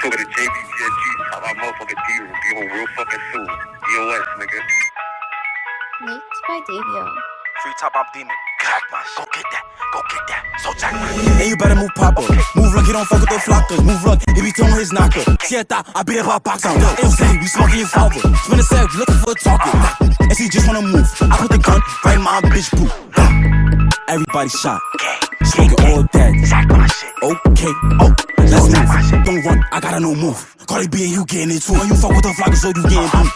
talking to JBGG, how my motherfucking deal be on real fucking soon. DOS, nigga. Leaked by Davio. Free top up demon. Crack my shit. Go get that. Go get that. So jack my shit. And you better move proper. Okay. Move like you don't fuck with the flockers. Move like he be throwing his knocker. See, I thought I beat up our box on. Yo, say we smoking your father. Spin a sack, looking for a target. And she just wanna move. I put the gun right in my bitch boot. Everybody shot. Smoking all that. Okay, oh, let's move. Don't run, I got a no move. Cardi B and you getting it too. And you fuck with the flockers, so you getting boom.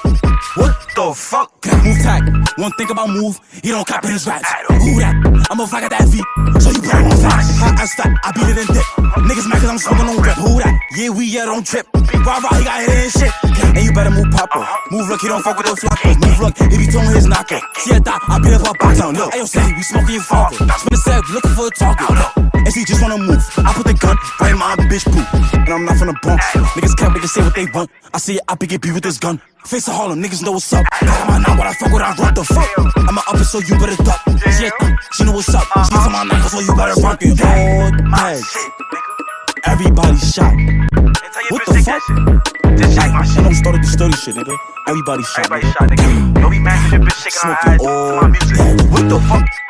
What the fuck? Move tag. One thing about move, he don't copy his raps. Who that? I'm a flag at that V, so you better move fast. I stop, I beat it in dip. Niggas mad cause I'm smoking on rip. Who that? Yeah, we don't trip. Rah, he got hit in shit. And you better move proper. Move like he don't fuck with the flockers. Move like he be throwing his knocker. See, I thought I beat up our box down. Look, ayo, say we smoking your father. Spin a sack, looking for a target. And she just wanna move. I put the gun right in my bitch poop. And I'm not from the Bronx. Niggas can't make it say what they want. I see it, I be get beat with this gun. Face of Harlem, niggas know what's up. Am I not what I fuck with? I run the fuck. I'm a upper, so you better duck. She know what's up. She's on my knuckles, so you better rock it. All day. Everybody shot. What the fuck? I don't started the study shit, nigga. Everybody shot. Everybody shot, nigga. Don't be mad cause your bitch shaking her eyes to my music. What the fuck?